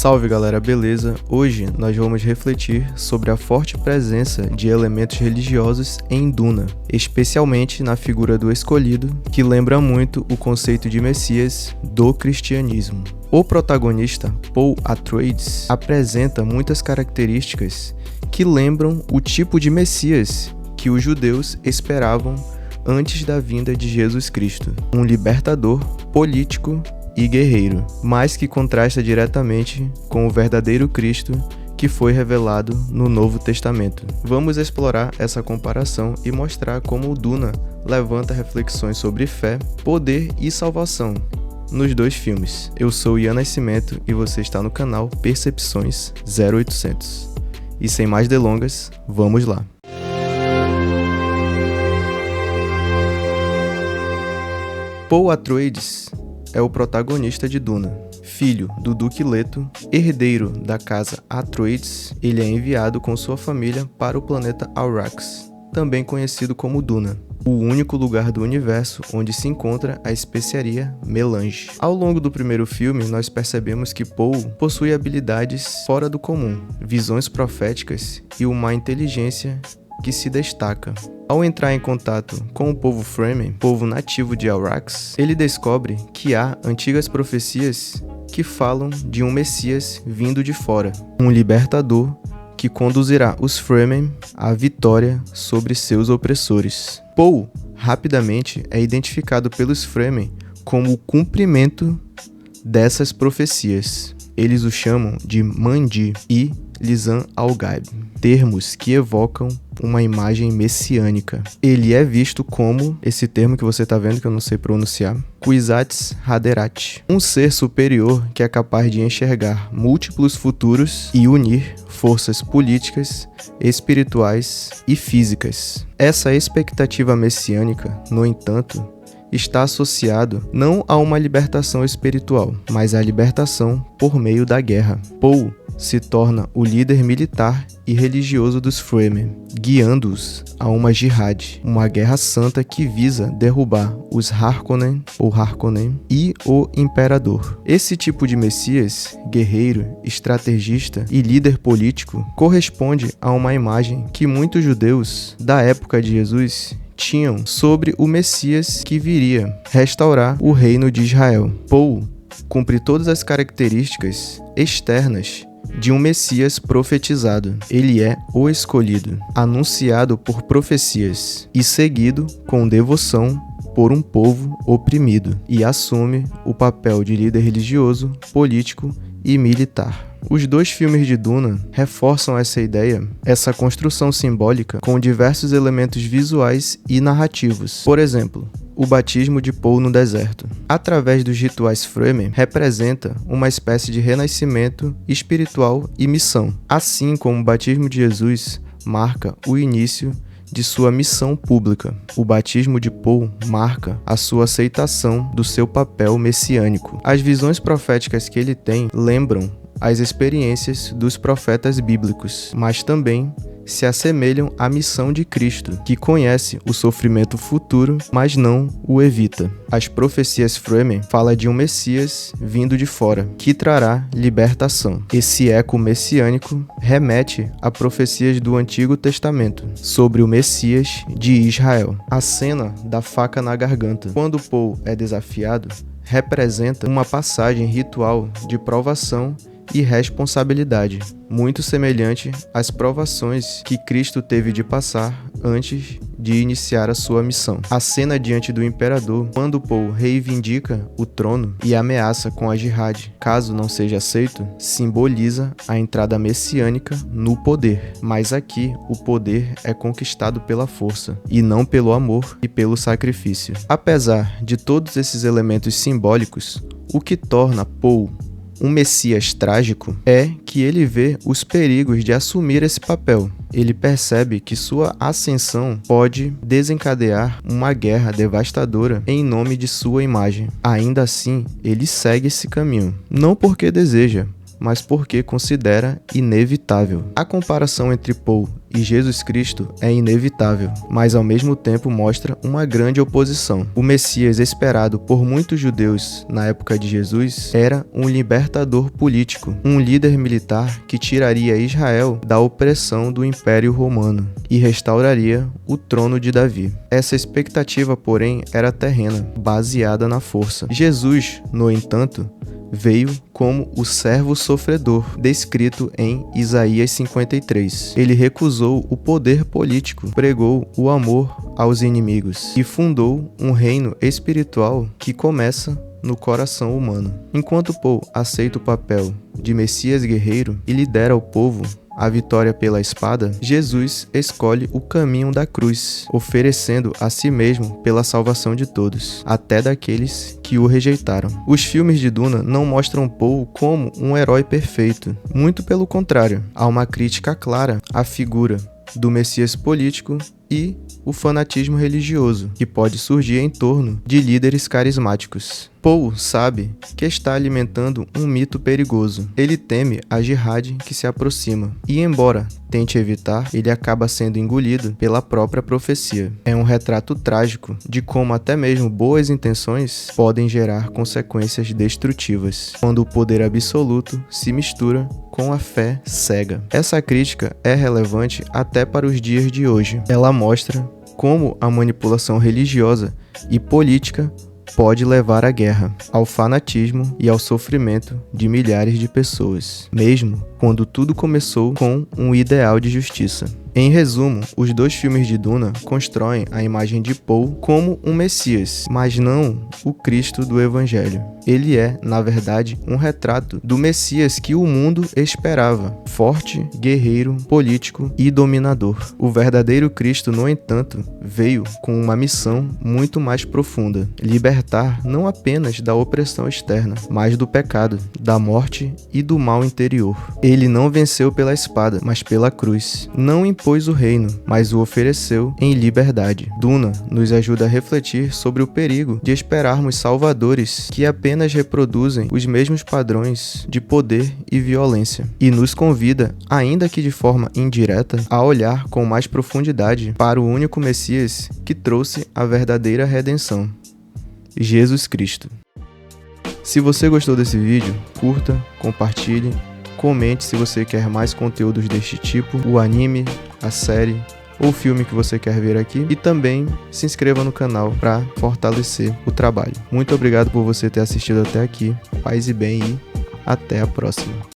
Salve galera, beleza? Hoje nós vamos refletir sobre a forte presença de elementos religiosos em Duna, especialmente na figura do escolhido, que lembra muito o conceito de Messias do cristianismo. O protagonista, Paul Atreides, apresenta muitas características que lembram o tipo de Messias que os judeus esperavam antes da vinda de Jesus Cristo, um libertador político e guerreiro, mas que contrasta diretamente com o verdadeiro Cristo que foi revelado no Novo Testamento. Vamos explorar essa comparação e mostrar como o Duna levanta reflexões sobre fé, poder e salvação nos dois filmes. Eu sou Ian Nascimento e você está no canal Percepções 0800. E sem mais delongas, vamos lá. Paul Atreides é o protagonista de Duna. Filho do Duque Leto, herdeiro da casa Atreides, ele é enviado com sua família para o planeta Arrakis, também conhecido como Duna, o único lugar do universo onde se encontra a especiaria melange. Ao longo do primeiro filme, nós percebemos que Paul possui habilidades fora do comum, visões proféticas e uma inteligência que se destaca. Ao entrar em contato com o povo Fremen, povo nativo de Arrakis, ele descobre que há antigas profecias que falam de um Messias vindo de fora, um libertador que conduzirá os Fremen à vitória sobre seus opressores. Paul rapidamente é identificado pelos Fremen como o cumprimento dessas profecias. Eles o chamam de Mandi e Lisan al-Gaib, termos que evocam uma imagem messiânica. Ele é visto como, esse termo que você está vendo que eu não sei pronunciar, Kwisatz Haderach, um ser superior que é capaz de enxergar múltiplos futuros e unir forças políticas, espirituais e físicas. Essa expectativa messiânica, no entanto, está associado não a uma libertação espiritual, mas à libertação por meio da guerra. Paul se torna o líder militar e religioso dos Fremen, guiando-os a uma jihad, uma guerra santa que visa derrubar os Harkonnen ou Harkonnen e o Imperador. Esse tipo de Messias, guerreiro, estrategista e líder político, corresponde a uma imagem que muitos judeus da época de Jesus tinham sobre o Messias que viria restaurar o reino de Israel. Paul cumpre todas as características externas de um Messias profetizado. Ele é o escolhido, anunciado por profecias e seguido com devoção por um povo oprimido, e assume o papel de líder religioso, político e militar. Os dois filmes de Duna reforçam essa ideia, essa construção simbólica, com diversos elementos visuais e narrativos. Por exemplo, o batismo de Paul no deserto, através dos rituais Fremen, representa uma espécie de renascimento espiritual e missão, assim como o batismo de Jesus marca o início de sua missão pública. O batismo de Paul marca a sua aceitação do seu papel messiânico. As visões proféticas que ele tem lembram as experiências dos profetas bíblicos, mas também se assemelham à missão de Cristo, que conhece o sofrimento futuro, mas não o evita. As profecias Fremen falam de um Messias vindo de fora, que trará libertação. Esse eco messiânico remete a profecias do Antigo Testamento sobre o Messias de Israel. A cena da faca na garganta, quando Paul é desafiado, representa uma passagem ritual de provação e responsabilidade, muito semelhante às provações que Cristo teve de passar antes de iniciar a sua missão. A cena diante do imperador, quando Paul reivindica o trono e ameaça com a jihad, caso não seja aceito, simboliza a entrada messiânica no poder. Mas aqui, o poder é conquistado pela força, e não pelo amor e pelo sacrifício. Apesar de todos esses elementos simbólicos, o que torna Paul um Messias trágico é que ele vê os perigos de assumir esse papel. Ele percebe que sua ascensão pode desencadear uma guerra devastadora em nome de sua imagem. Ainda assim, ele segue esse caminho, não porque deseja, mas porque considera inevitável. A comparação entre Paul e Jesus Cristo é inevitável, mas ao mesmo tempo mostra uma grande oposição. O Messias esperado por muitos judeus na época de Jesus era um libertador político, um líder militar que tiraria Israel da opressão do Império Romano e restauraria o trono de Davi. Essa expectativa, porém, era terrena, baseada na força. Jesus, no entanto, veio como o servo sofredor, descrito em Isaías 53. Ele recusou o poder político, pregou o amor aos inimigos e fundou um reino espiritual que começa no coração humano. Enquanto Paul aceita o papel de Messias guerreiro e lidera o povo a vitória pela espada, Jesus escolhe o caminho da cruz, oferecendo a si mesmo pela salvação de todos, até daqueles que o rejeitaram. Os filmes de Duna não mostram Paul como um herói perfeito, muito pelo contrário, há uma crítica clara à figura do Messias político e o fanatismo religioso que pode surgir em torno de líderes carismáticos. Paul sabe que está alimentando um mito perigoso. Ele teme a jihad que se aproxima e, embora tente evitar, ele acaba sendo engolido pela própria profecia. É um retrato trágico de como até mesmo boas intenções podem gerar consequências destrutivas, quando o poder absoluto se mistura com a fé cega. Essa crítica é relevante até para os dias de hoje. Ela mostra como a manipulação religiosa e política pode levar à guerra, ao fanatismo e ao sofrimento de milhares de pessoas, mesmo quando tudo começou com um ideal de justiça. Em resumo, os dois filmes de Duna constroem a imagem de Paul como um Messias, mas não o Cristo do Evangelho. Ele é, na verdade, um retrato do Messias que o mundo esperava, forte, guerreiro, político e dominador. O verdadeiro Cristo, no entanto, veio com uma missão muito mais profunda: libertar não apenas da opressão externa, mas do pecado, da morte e do mal interior. Ele não venceu pela espada, mas pela cruz. Não impôs o reino, mas o ofereceu em liberdade. Duna nos ajuda a refletir sobre o perigo de esperarmos salvadores que apenas reproduzem os mesmos padrões de poder e violência, e nos convida, ainda que de forma indireta, a olhar com mais profundidade para o único Messias que trouxe a verdadeira redenção: Jesus Cristo. Se você gostou desse vídeo, curta, compartilhe, comente se você quer mais conteúdos deste tipo, o anime, a série ou filme que você quer ver aqui, e também se inscreva no canal para fortalecer o trabalho. Muito obrigado por você ter assistido até aqui, paz e bem, e até a próxima.